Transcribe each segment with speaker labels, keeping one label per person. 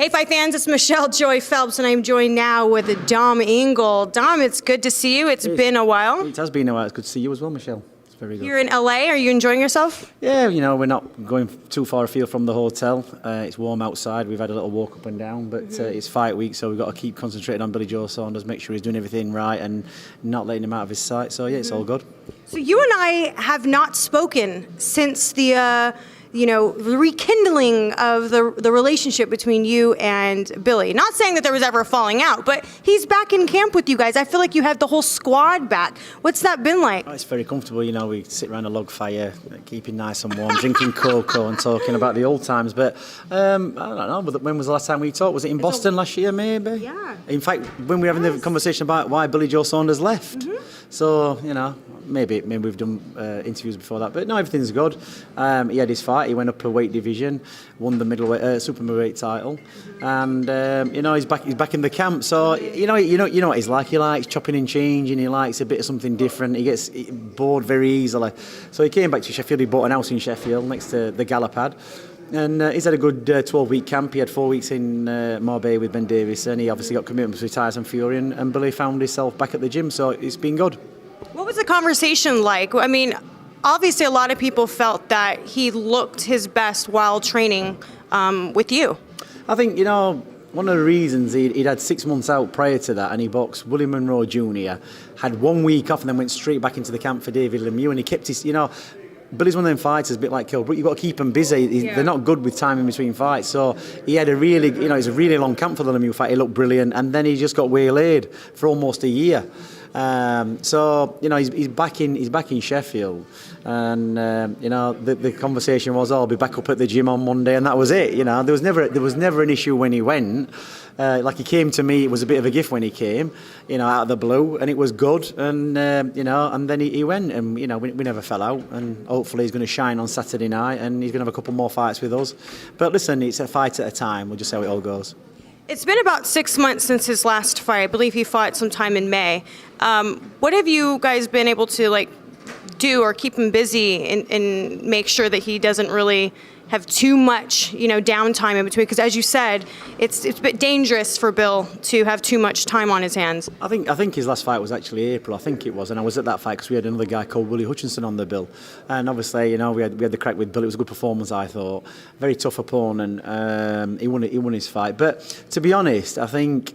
Speaker 1: Hey, Fight fans, it's Michelle Joy Phelps, and I'm joined now with Dom Ingle. Dom, it's good to see you. It's been a while.
Speaker 2: It has been a while. It's good to see you as well, Michelle. It's very good.
Speaker 1: You're in LA. Are you enjoying yourself?
Speaker 2: Yeah, we're not going too far afield from the hotel. It's warm outside. We've had a little walk up and down, but it's fight week, so we've got to keep concentrating on Billy Joe Saunders, make sure he's doing everything right and not letting him out of his sight. So, yeah, it's all good.
Speaker 1: So you and I have not spoken since the rekindling of the relationship between you and Billy. Not saying that there was ever a falling out, but he's back in camp with you guys. I feel like you have the whole squad back. What's that been like?
Speaker 2: Oh, it's very comfortable. We sit around a log fire, keeping nice and warm, drinking cocoa and talking about the old times. But I don't know, but when was the last time we talked? Was it in Boston last year, maybe?
Speaker 1: Yeah.
Speaker 2: In fact, when we were having the conversation about why Billy Joe Saunders left. So, maybe we've done interviews before that. But no, everything's good. He had his fight. He went up a weight division, won the middleweight, super middleweight title, and he's back in the camp. So you know what he's like. He likes chopping and changing. He likes a bit of something different. He gets bored very easily. So he came back to Sheffield. He bought an house in Sheffield next to the Galapad. And he's had a good 12-week camp. He had 4 weeks in Marbella with Ben Davison. He obviously got commitments with Tyson Fury, and Billy found himself back at the gym. So it's been good.
Speaker 1: What was the conversation like? I mean, obviously a lot of people felt that he looked his best while training with you.
Speaker 2: I think, one of the reasons he'd had 6 months out prior to that, and he boxed William Monroe Jr., had 1 week off and then went straight back into the camp for David Lemieux, and he kept his, Billy's one of them fighters, a bit like Kilbrook. You've got to keep them busy. They're not good with time in between fights. So he had it's a really long camp for the Lemieux fight. He looked brilliant, and then he just got waylaid for almost a year. He's back in Sheffield, and the conversation was, I'll be back up at the gym on Monday, and that was it. There was never an issue when he went. Like he came to me, it was a bit of a gift when he came, out of the blue, and it was good. And and then he went, and we never fell out. And hopefully he's going to shine on Saturday night, and he's going to have a couple more fights with us. But listen, it's a fight at a time. We'll just see how it all goes.
Speaker 1: It's been about 6 months since his last fight. I believe he fought sometime in May. What have you guys been able to do or keep him busy and make sure that he doesn't really have too much, downtime in between? Because as you said, it's a bit dangerous for Bill to have too much time on his hands.
Speaker 2: I think his last fight was actually April. I think it was, and I was at that fight because we had another guy called Willie Hutchinson on the bill, and obviously, we had the crack with Bill. It was a good performance, I thought. Very tough opponent. He won his fight, but to be honest, I think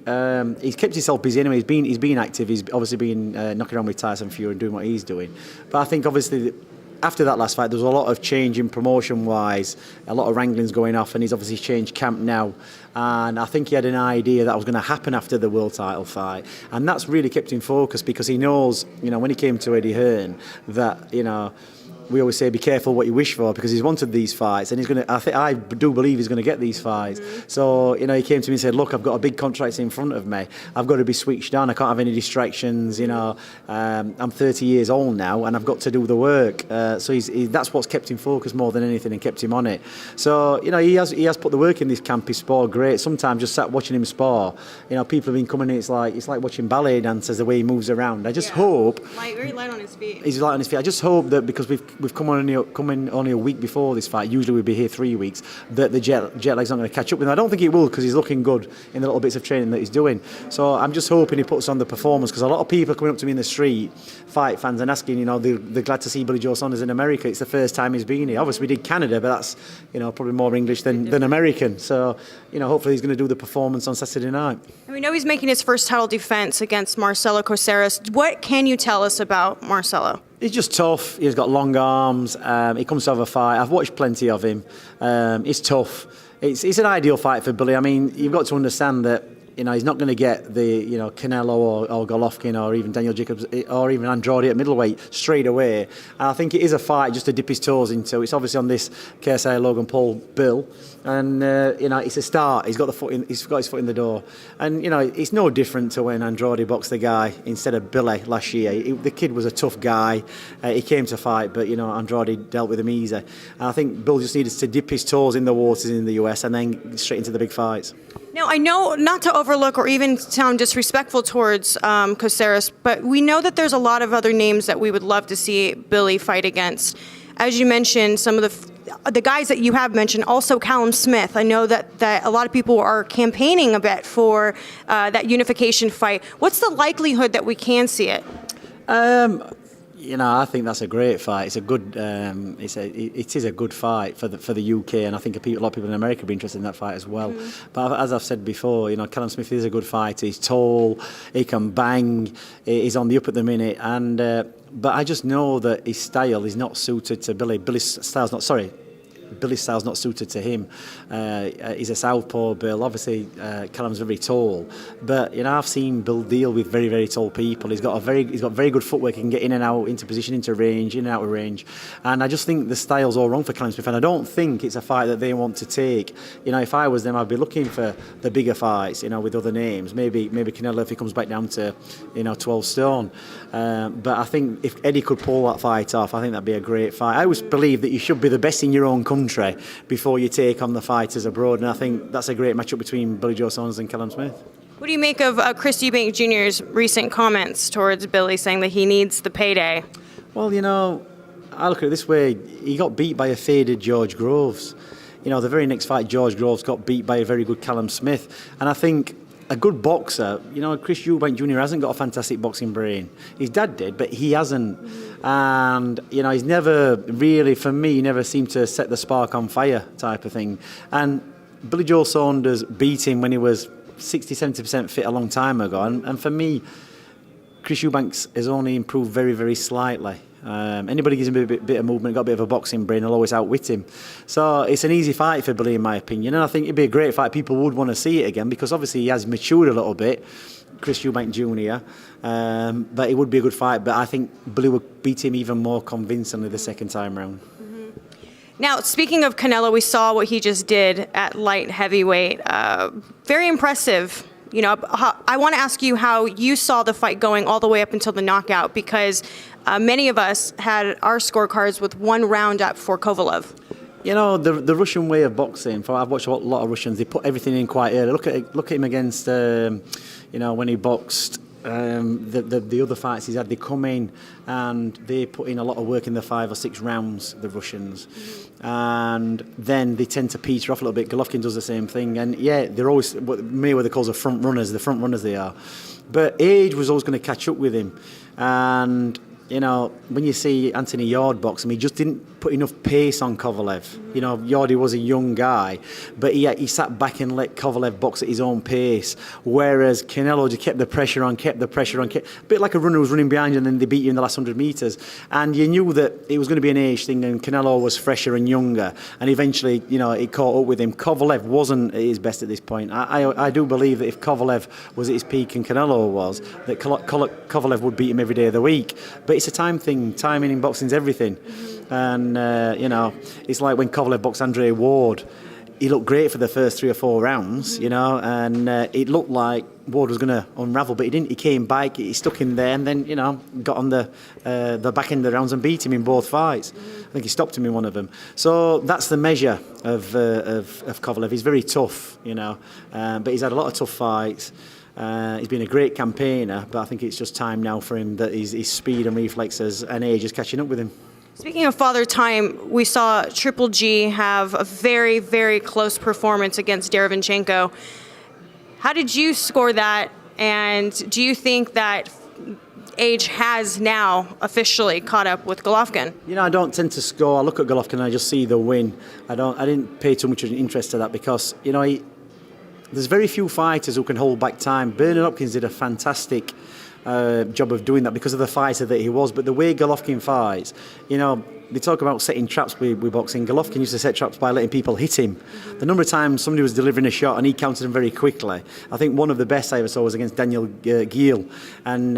Speaker 2: he's kept himself busy anyway. He's been active. He's obviously been knocking around with Tyson Fury and doing what he's doing. But I think obviously, after that last fight, there was a lot of change in promotion-wise, a lot of wranglings going off, and he's obviously changed camp now. And I think he had an idea that was going to happen after the world title fight, and that's really kept him focused because he knows, when he came to Eddie Hearn, that we always say be careful what you wish for, because he's wanted these fights, and he's going to. I do believe he's going to get these fights. So he came to me and said, "Look, I've got a big contract in front of me. I've got to be switched on. I can't have any distractions. I'm 30 years old now, and I've got to do the work." So that's what's kept him focused more than anything, and kept him on it. So he has put the work in this camp. He sparred great. Sometimes just sat watching him spar. People have been coming in. It's like watching ballet dancers, the way he moves around. I just hope.
Speaker 1: Very light on his feet.
Speaker 2: He's light on his feet. I just hope that because we've come in only a week before this fight. Usually we'd be here 3 weeks. That the jet lag's not going to catch up with him. I don't think he will, because he's looking good in the little bits of training that he's doing. So I'm just hoping he puts on the performance, because a lot of people are coming up to me in the street, fight fans, and asking, they're glad to see Billy Joe Saunders in America. It's the first time he's been here. Obviously we did Canada, but that's probably more English than American. So hopefully he's going to do the performance on Saturday night.
Speaker 1: And we know he's making his first title defense against Marcelo Caceres. What can you tell us about Marcelo?
Speaker 2: He's just tough. He's got long arms. He comes to have a fight. I've watched plenty of him. He's tough. It's an ideal fight for Billy. I mean, you've got to understand that he's not going to get the Canelo or Golovkin or even Daniel Jacobs or even Andrade at middleweight straight away. And I think it is a fight just to dip his toes into. It's obviously on this KSI Logan Paul bill, and it's a start. He's got his foot in the door, and it's no different to when Andrade boxed the guy instead of Billy last year. The kid was a tough guy. He came to fight, but Andrade dealt with him easy. And I think Bill just needed to dip his toes in the waters in the US and then straight into the big fights.
Speaker 1: Now, I know not to overlook or even sound disrespectful towards Caceres, but we know that there's a lot of other names that we would love to see Billy fight against. As you mentioned, some of the the guys that you have mentioned, also Callum Smith. I know that a lot of people are campaigning a bit for that unification fight. What's the likelihood that we can see it?
Speaker 2: I think that's a great fight. It's a good, it is a good fight for the UK, and I think a lot of people in America will be interested in that fight as well. But as I've said before, Callum Smith is a good fighter. He's tall, he can bang, he's on the up at the minute, and but I just know that his style is not suited to Billy. Billy's style's not suited to him. He's a southpaw Bill. Obviously, Callum's very tall, but I've seen Bill deal with very, very tall people. He's got very good footwork. He can get in and out, into position, into range, in and out of range. And I just think the style's all wrong for Callum Smith. And I don't think it's a fight that they want to take. If I was them, I'd be looking for the bigger fights. With other names. Maybe Canelo if he comes back down to 12 stone. But I think if Eddie could pull that fight off, I think that'd be a great fight. I always believe that you should be the best in your own country before you take on the fighters abroad, and I think that's a great matchup between Billy Joe Saunders and Callum Smith.
Speaker 1: What do you make of Chris Eubank Jr.'s recent comments towards Billy, saying that he needs the payday?
Speaker 2: Well, I look at it this way: he got beat by a faded George Groves. The very next fight, George Groves got beat by a very good Callum Smith, and I think a good boxer, Chris Eubank Jr. hasn't got a fantastic boxing brain. His dad did, but he hasn't. And, he's never really, for me, never seemed to set the spark on fire type of thing. And Billy Joe Saunders beat him when he was 60-70% fit a long time ago. And for me, Chris Eubanks has only improved very, very slightly. Anybody gives him a bit of movement, got a bit of a boxing brain, will always outwit him. So it's an easy fight for Billy, in my opinion. And I think it'd be a great fight. People would want to see it again because obviously he has matured a little bit, Chris Eubank Jr. But it would be a good fight. But I think Billy would beat him even more convincingly the second time round.
Speaker 1: Now, speaking of Canelo, we saw what he just did at light heavyweight. Very impressive. I want to ask you how you saw the fight going all the way up until the knockout, because many of us had our scorecards with one round up for Kovalev.
Speaker 2: The Russian way of boxing. I've watched a lot of Russians. They put everything in quite early. Look at him against, when he boxed. The other fights he's had, they come in and they put in a lot of work in the 5 or 6 rounds, the Russians, and then they tend to peter off a little bit. Golovkin does the same thing, and they're always what Mayweather calls the front runners they are, but age was always going to catch up with him. And when you see Anthony Yarde box him, he just didn't put enough pace on Kovalev. Yarde was a young guy, but he sat back and let Kovalev box at his own pace, whereas Canelo just kept the pressure on, a bit like a runner who's running behind you and then they beat you in the last 100 metres. And you knew that it was going to be an age thing, and Canelo was fresher and younger, and eventually, it caught up with him. Kovalev wasn't at his best at this point. I do believe that if Kovalev was at his peak and Canelo was, that Kovalev would beat him every day of the week. But it's a time thing. Timing in boxing is everything. And, it's like when Kovalev boxed Andre Ward. He looked great for the first 3 or 4 rounds, and it looked like Ward was going to unravel, but he didn't. He came back, he stuck in there, and then, got on the back end of the rounds and beat him in both fights. I think he stopped him in one of them. So that's the measure of Kovalev. He's very tough, but he's had a lot of tough fights. He's been a great campaigner, but I think it's just time now for him that his speed and reflexes and age is catching up with him.
Speaker 1: Speaking of Father Time, we saw Triple G have a very, very close performance against Derevyanchenko. How did you score that, and do you think that age has now officially caught up with Golovkin?
Speaker 2: I don't tend to score. I look at Golovkin and I just see the win. I didn't pay too much interest to that because, there's very few fighters who can hold back time. Bernard Hopkins did a fantastic job of doing that because of the fighter that he was. But the way Golovkin fights, they talk about setting traps with boxing. Golovkin used to set traps by letting people hit him. The number of times somebody was delivering a shot and he countered them very quickly. I think one of the best I ever saw was against Daniel Geale, and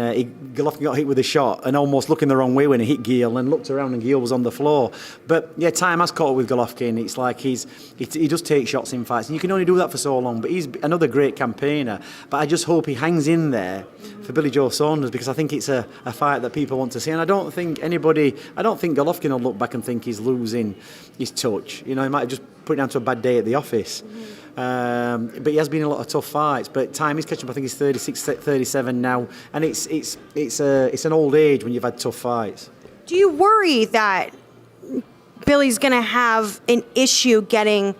Speaker 2: Golovkin got hit with a shot and almost looking the wrong way when he hit Geale and looked around and Geale was on the floor. But time has caught up with Golovkin. It's like he does take shots in fights, and you can only do that for so long. But he's another great campaigner. But I just hope he hangs in there for Billy Joe Saunders, because I think it's a fight that people want to see, and I don't think Golovkin will look back and think he's losing his touch. He might have just put it down to a bad day at the office. But he has been in a lot of tough fights. But time is catching up. I think he's 36, 37 now, and it's an old age when you've had tough fights.
Speaker 1: Do you worry that Billy's going to have an issue getting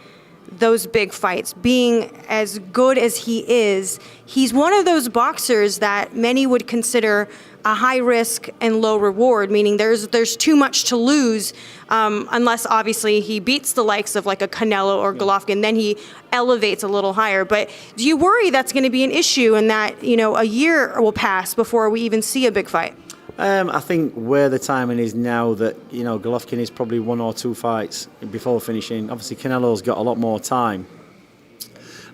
Speaker 1: those big fights. Being as good as he is, he's one of those boxers that many would consider a high risk and low reward, meaning there's too much to lose, unless obviously he beats the likes of like a Canelo or Golovkin, then he elevates a little higher. But do you worry that's going to be an issue and that, you know, a year will pass before we even see a big fight?
Speaker 2: I think where the timing is now that, you know, Golovkin is probably 1 or 2 fights before finishing. Obviously, Canelo's got a lot more time.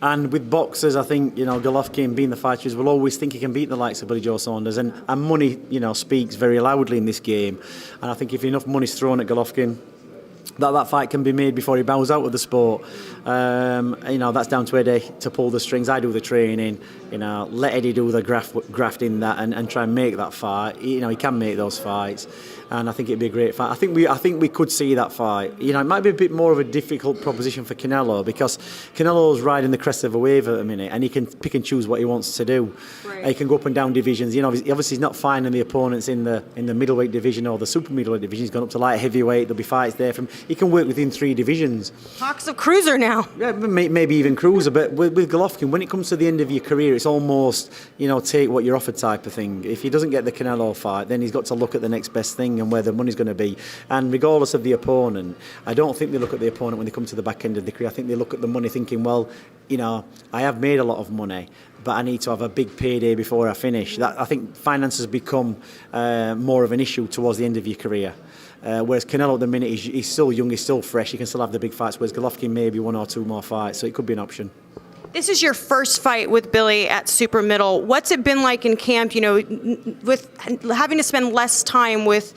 Speaker 2: And with boxers, I think, you know, Golovkin, being the fighters, will always think he can beat the likes of Billy Joe Saunders. And money, you know, speaks very loudly in this game. And I think if enough money's thrown at Golovkin, that fight can be made before he bows out of the sport. You know, that's down to Eddie to pull the strings. I do the training. You know, let Eddie do the graft in that and try and make that fight. You know, he can make those fights, and I think it'd be a great fight. I think we could see that fight. You know, it might be a bit more of a difficult proposition for Canelo because Canelo's riding the crest of a wave at the minute, and he can pick and choose what he wants to do. Right. He can go up and down divisions. You know, obviously he's not finding the opponents in the middleweight division or the super middleweight division. He's gone up to light heavyweight. There'll be fights there from. He can work within 3 divisions.
Speaker 1: Talks of cruiser now.
Speaker 2: Yeah, maybe even cruiser. But with Golovkin, when it comes to the end of your career, it's almost, you know, take what you're offered type of thing. If he doesn't get the Canelo fight, then he's got to look at the next best thing and where the money's going to be. And regardless of the opponent, I don't think they look at the opponent when they come to the back end of the career. I think they look at the money thinking, well, you know, I have made a lot of money, but I need to have a big payday before I finish. That, I think finances become more of an issue towards the end of your career. Whereas Canelo at the minute, he's still young, he's still fresh, he can still have the big fights, whereas Golovkin maybe 1 or 2 more fights, so it could be an option.
Speaker 1: This is your first fight with Billy at super middle. What's it been like in camp, you know, with having to spend less time with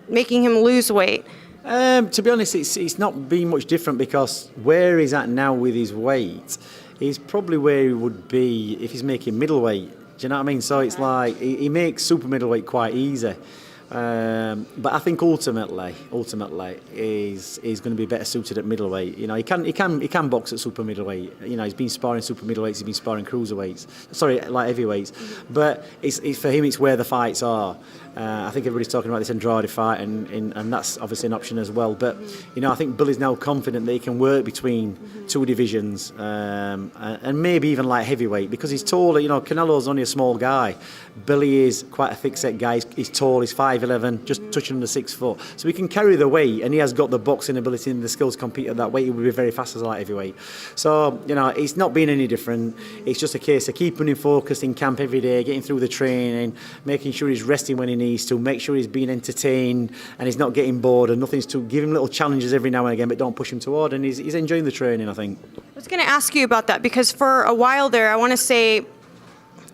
Speaker 1: making him lose weight?
Speaker 2: To be honest, it's not been much different because where he's at now with his weight is probably where he would be if he's making middleweight. Do you know what I mean? So it's like he makes super middleweight quite easy. But I think ultimately he's going to be better suited at middleweight. You know, he can box at super middleweight. You know, he's been sparring super middleweights, he's been sparring cruiserweights. Sorry, light heavyweights. But it's for him, it's where the fights are. I think everybody's talking about this Andrade fight, and that's obviously an option as well. But you know, I think Billy's now confident that he can work between 2 divisions, and maybe even light heavyweight because he's taller. You know, Canelo's only a small guy. Billy is quite a thick-set guy. He's tall. He's 5'11", just touching under 6 foot. So he can carry the weight, and he has got the boxing ability and the skills to compete at that weight. He will be very fast as a light heavyweight. So you know, it's not been any different. It's just a case of keeping him focused in camp every day, getting through the training, making sure he's resting when he needs to, make sure he's being entertained and he's not getting bored and nothing's to give him little challenges every now and again, but don't push him too hard, and he's enjoying the training, I think.
Speaker 1: I was going to ask you about that because for a while there, I want to say,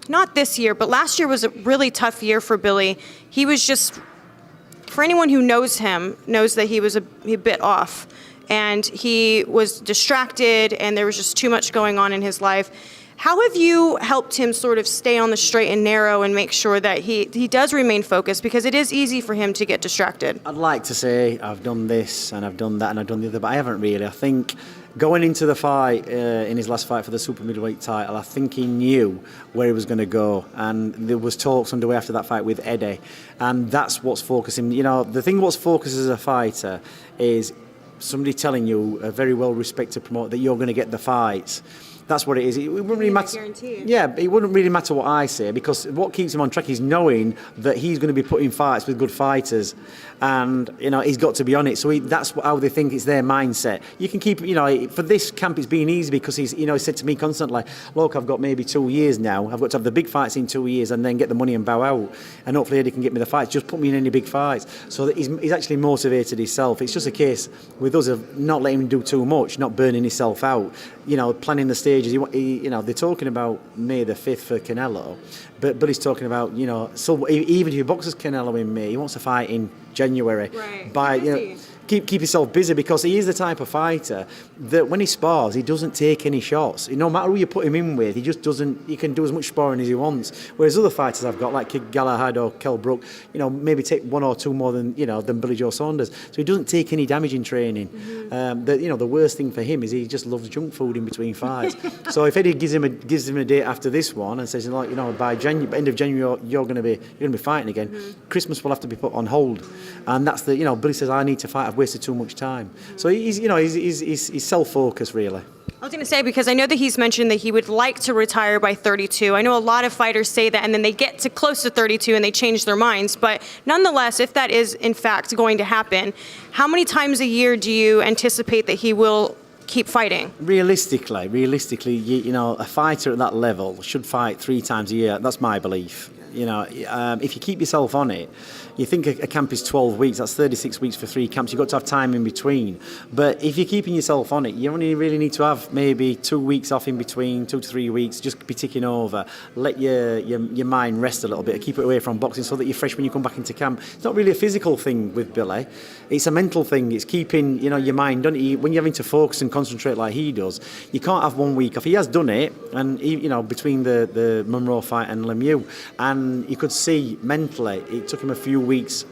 Speaker 1: not this year, but last year was a really tough year for Billy. He was just, for anyone who knows him, knows that he was a bit off and he was distracted and there was just too much going on in his life. How have you helped him sort of stay on the straight and narrow and make sure that he does remain focused? Because it is easy for him to get distracted.
Speaker 2: I'd like to say I've done this and I've done that and I've done the other, but I haven't really. I think going into the fight, in his last fight for the super middleweight title, I think he knew where he was going to go, and there was talks underway after that fight with Eddie, and that's what's focusing. You know, the thing what's focused as a fighter is somebody telling you, a very well-respected promoter, that you're going to get the fights. That's what it is. It wouldn't really matter. Yeah, it wouldn't really matter what I say because what keeps him on track is knowing that he's going to be putting fights with good fighters, and you know he's got to be on it. So that's how they think it's their mindset. You can keep, you know, for this camp it's been easy because he said to me constantly, "Look, I've got maybe 2 years now. I've got to have the big fights in 2 years and then get the money and bow out. And hopefully Eddie can get me the fights. Just put me in any big fights." So that he's actually motivated himself. It's just a case with us of not letting him do too much, not burning himself out. You know, planning the stages. You know, they're talking about May the 5th for Canelo, but Billy's talking about, you know, so even if he boxes Canelo in May, he wants to fight in January.
Speaker 1: Right.
Speaker 2: You know, keep yourself busy because he is the type of fighter that when he spars, he doesn't take any shots. No matter who you put him in with, he just doesn't. He can do as much sparring as he wants. Whereas other fighters I've got, like Galahad or Kell Brook, you know, maybe take 1 or 2 more than Billy Joe Saunders. So he doesn't take any damage in training. The worst thing for him is he just loves junk food in between fights. So if Eddie gives him a date after this one and says, like, you know, by end of January you're going to be fighting again, Christmas will have to be put on hold. And that's Billy says, I need to fight. I've wasted too much time. So he's self-focused really.
Speaker 1: I was going to say, because I know that he's mentioned that he would like to retire by 32. I know a lot of fighters say that, and then they get to close to 32 and they change their minds. But nonetheless, if that is in fact going to happen, how many times a year do you anticipate that he will keep fighting?
Speaker 2: Realistically, a fighter at that level should fight 3 times a year. That's my belief. If you keep yourself on it, you think a camp is 12 weeks, that's 36 weeks for 3 camps. You've got to have time in between. But if you're keeping yourself on it, you only really need to have maybe 2 weeks off in between, 2 to 3 weeks, just be ticking over. Let your mind rest a little bit, keep it away from boxing so that you're fresh when you come back into camp. It's not really a physical thing with Billy, it's a mental thing. It's keeping your mind on it. When you're having to focus and concentrate like he does, you can't have 1 week off. He has done it, and between the Monroe fight and Lemieux, and you could see mentally it took him a few weeks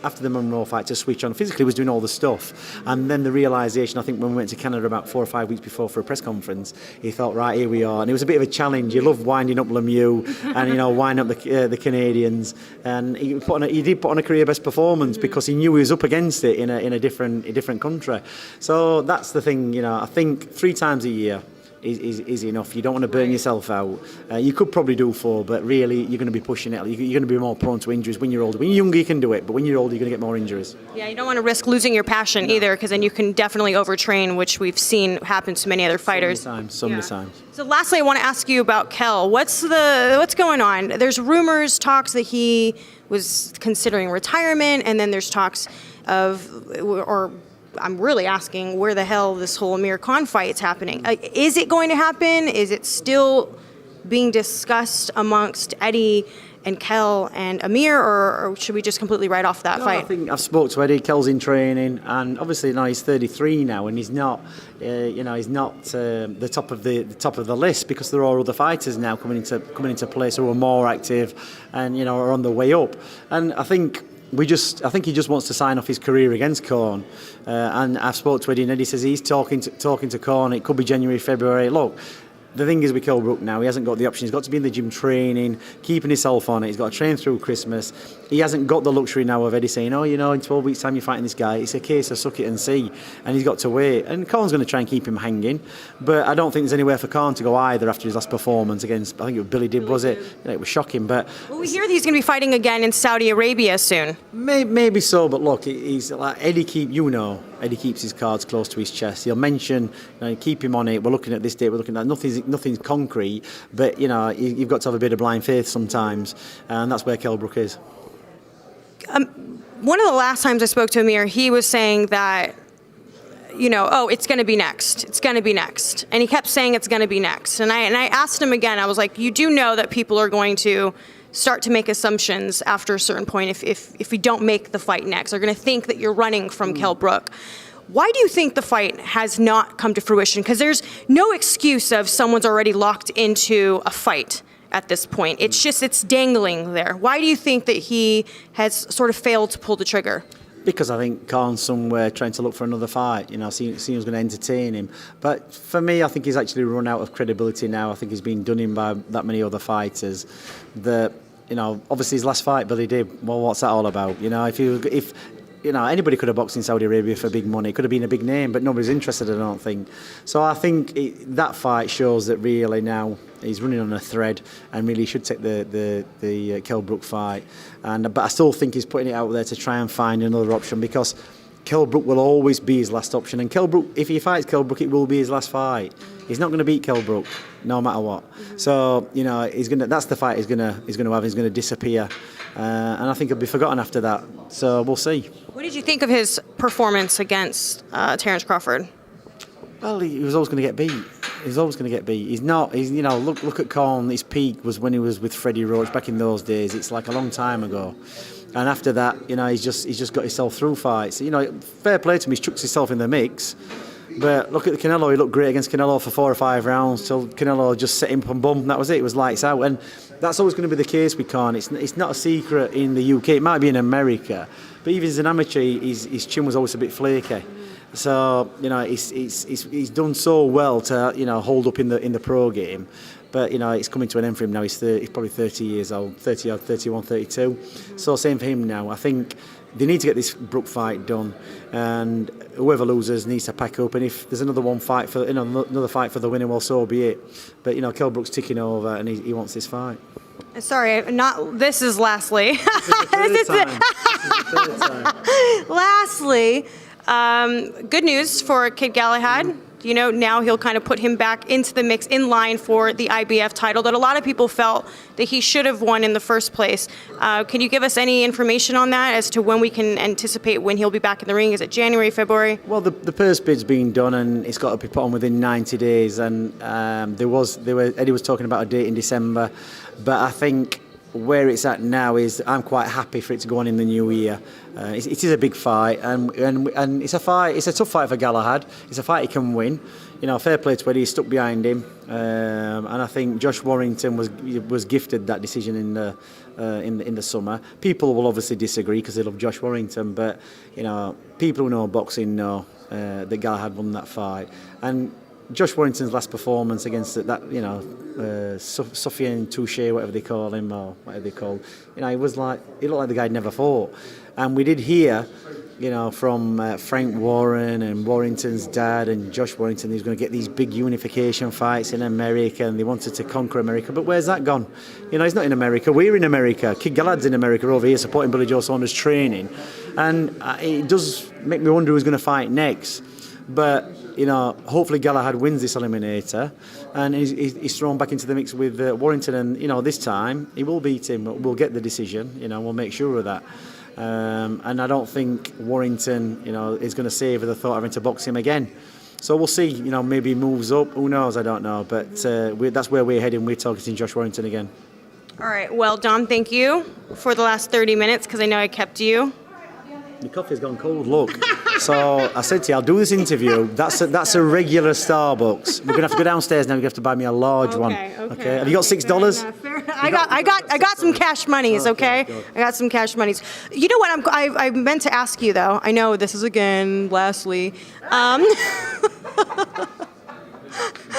Speaker 2: after the Monroe fight to switch on. Physically he was doing all the stuff, and then the realisation, I think when we went to Canada about 4 or 5 weeks before for a press conference, he thought, right, here we are. And it was a bit of a challenge. You love winding up Lemieux and winding up the Canadians, and he did put on a career best performance because he knew he was up against it in a different country. So that's the thing. I think 3 times a year is enough. You don't want to burn yourself out. You could probably do 4, but really you're going to be pushing it. You're going to be more prone to injuries when you're older. When you're younger you can do it, but when you're older you're going to get more injuries. Yeah,
Speaker 1: you don't want to risk losing your passion either, because then you can definitely overtrain, which we've seen happen to many other fighters.
Speaker 2: So many times.
Speaker 1: So lastly, I want to ask you about Kell. What's going on? There's rumors, talks that he was considering retirement, and then there's talks of, I'm really asking where the hell this whole Amir Khan fight is happening. Is it going to happen? Is it still being discussed amongst Eddie and Kell and Amir, or should we just completely write off that fight?
Speaker 2: I think I've spoke to Eddie. Kell's in training, and obviously he's 33 now, and he's not, he's not the top of the list, because there are other fighters now coming into place who are more active and are on the way up. And I think he just wants to sign off his career against Khan, and I've spoke to Eddie, and Eddie says he's talking to Khan. It could be January, February. Look, the thing is with Kell Brook now, he hasn't got the option. He's got to be in the gym training, keeping himself on it. He's got to train through Christmas. He hasn't got the luxury now of Eddie saying, in 12 weeks' time you're fighting this guy. It's a case of suck it and see. And he's got to wait. And Khan's going to try and keep him hanging. But I don't think there's anywhere for Khan to go either after his last performance against, I think it was Billy Dib, was it? It was shocking. But
Speaker 1: we hear that he's going to be fighting again in Saudi Arabia soon.
Speaker 2: Maybe so, but look, he's like Eddie keeps his cards close to his chest. He'll mention, keep him on it. We're looking at this date. We're looking at nothing's concrete, but you've got to have a bit of blind faith sometimes, and that's where Kell Brook is.
Speaker 1: One of the last times I spoke to Amir, he was saying that, it's going to be next. It's going to be next, and he kept saying it's going to be next. And I asked him again. I was like, you do know that people are going to start to make assumptions after a certain point if we don't make the fight next. They're going to think that you're running from Kell Brook. Why do you think the fight has not come to fruition? Because there's no excuse of someone's already locked into a fight at this point. It's dangling there. Why do you think that he has sort of failed to pull the trigger?
Speaker 2: Because I think Khan's somewhere trying to look for another fight, see who's going to entertain him. But for me, I think he's actually run out of credibility now. I think he's been done in by that many other fighters. Obviously his last fight, Billy Dib, well, what's that all about? If anybody could have boxed in Saudi Arabia for big money. It could have been a big name, but nobody's interested, I don't think. So I think that fight shows that really now he's running on a thread, and really should take the Kell Brook fight. But I still think he's putting it out there to try and find another option, because Kell Brook will always be his last option. And Kell Brook, if he fights Kell Brook, it will be his last fight. He's not going to beat Kell Brook, no matter what. So that's the fight he's going to have. He's going to disappear, and I think he'll be forgotten after that. So we'll see.
Speaker 1: What did you think of his performance against Terence Crawford?
Speaker 2: Well, he was always going to get beat. He's always going to get beat. Look at Khan. His peak was when he was with Freddie Roach back in those days. It's like a long time ago. And after that, he's just got himself through fights. Fair play to him. He's chucked himself in the mix. But look at the Canelo. He looked great against Canelo for 4 or 5 rounds till Canelo just set him and bum. That was it. It was lights out. And that's always going to be the case with Khan. It's not a secret in the UK. It might be in America. But even as an amateur, his chin was always a bit flaky. So he's done so well to hold up in the pro game. But it's coming to an end for him now. He's probably 30 years old, 30 odd, 31, 32. So same for him now. I think they need to get this Brook fight done, and whoever loses needs to pack up. And if there's another another fight for the winner, well, so be it. But Kell Brook's ticking over, and he wants this fight.
Speaker 1: Sorry, this is lastly.
Speaker 2: This is the third time.
Speaker 1: Lastly, good news for Kid Galahad. Now he'll kind of put him back into the mix, in line for the IBF title that a lot of people felt that he should have won in the first place. Can you give us any information on that as to when we can anticipate when he'll be back in the ring? Is it January, February?
Speaker 2: Well, the purse bid's been done, and it's got to be put on within 90 days. And Eddie was talking about a date in December, but I think where it's at now is I'm quite happy for it to go on in the new year. It is a big fight, and it's a fight. It's a tough fight for Galahad. It's a fight he can win. Fair play to Eddie. He's stuck behind him, and I think Josh Warrington was gifted that decision in the summer. People will obviously disagree because they love Josh Warrington, but people who know boxing know that Galahad won that fight. And Josh Warrington's last performance against Sofiane Touché, whatever they call him, or whatever they call, he looked like the guy never fought. And we did hear, from Frank Warren and Warrington's dad and Josh Warrington, he was going to get these big unification fights in America, and they wanted to conquer America. But where's that gone? He's not in America. We're in America. Kid Galahad's in America over here supporting Billy Joe Saunders training, and it does make me wonder who's going to fight next. But hopefully Galahad wins this eliminator, and he's thrown back into the mix with Warrington. And this time he will beat him. We'll get the decision. We'll make sure of that. And I don't think Warrington, is going to savour the thought of having to box him again. So we'll see. Maybe he moves up. Who knows? I don't know. But that's where we're heading. We're targeting Josh Warrington again.
Speaker 1: All right. Well, Dom, thank you for the last 30 minutes because I know I kept you.
Speaker 2: Your coffee's gone cold, look. So I said to you, I'll do this interview. That's a regular Starbucks. We're gonna have to go downstairs now. You have to buy me a large one. Okay. Have you got $6?
Speaker 1: I got some cash monies. Okay. I got some cash monies. You know what? I meant to ask you though. I know this is again. Lastly.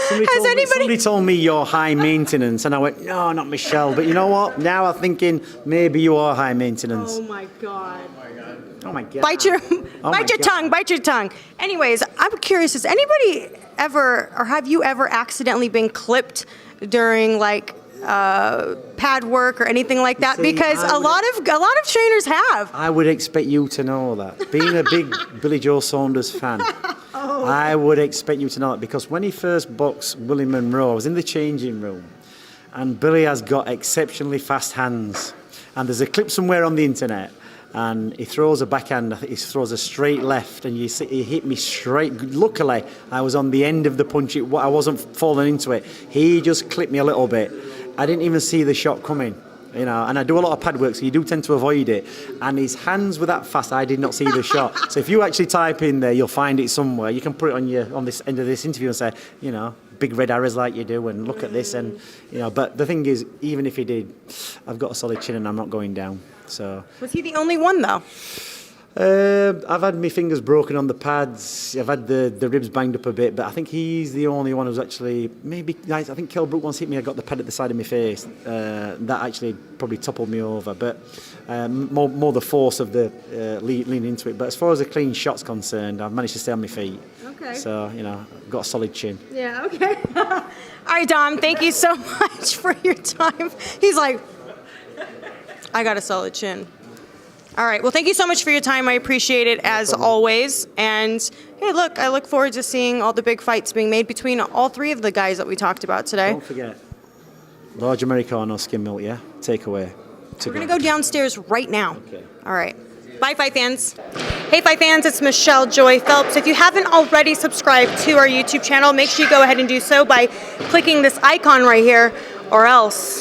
Speaker 2: Somebody told me you're high maintenance, and I went, no, not Michelle. But you know what? Now I'm thinking maybe you are high maintenance.
Speaker 1: Oh my God.
Speaker 2: Oh my God.
Speaker 1: Bite your tongue. Anyways, I'm curious, has anybody ever, or have you ever accidentally been clipped during pad work or anything like that? Because a lot of trainers have.
Speaker 2: I would expect you to know that. Being a big Billy Joe Saunders fan, I would expect you to know that, because when he first boxed Willie Monroe, I was in the changing room, and Billy has got exceptionally fast hands, and there's a clip somewhere on the internet. And he throws a backhand, I think he throws a straight left, and you see he hit me straight. Luckily, I was on the end of the punch, I wasn't falling into it. He just clipped me a little bit. I didn't even see the shot coming, and I do a lot of pad work, so you do tend to avoid it. And his hands were that fast, I did not see the shot. So if you actually type in there, you'll find it somewhere. You can put it on this end of this interview and say, big red arrows like you do, and look at this, and But the thing is, even if he did, I've got a solid chin, and I'm not going down. So
Speaker 1: was he the only one though?
Speaker 2: I've had my fingers broken on the pads. I've had the ribs banged up a bit, but I think he's the only one who's actually I think Kell Brook once hit me. I got the pad at the side of my face. That actually probably toppled me over, but more the force of the leaning into it. But as far as a clean shot's concerned, I've managed to stay on my feet.
Speaker 1: Okay.
Speaker 2: So I've got a solid chin.
Speaker 1: Yeah. Okay. All right, Dom. Thank you so much for your time. He's like, I got a solid chin. All right. Well, thank you so much for your time. I appreciate it as always. And hey, look, I look forward to seeing all the big fights being made between all three of the guys that we talked about today.
Speaker 2: Don't forget, large Americano, skim milk, yeah? Takeaway.
Speaker 1: We're going to go downstairs right now.
Speaker 2: Okay.
Speaker 1: All right. Bye, Fight fans. Hey, Fight fans, it's Michelle Joy Phelps. If you haven't already subscribed to our YouTube channel, make sure you go ahead and do so by clicking this icon right here, or else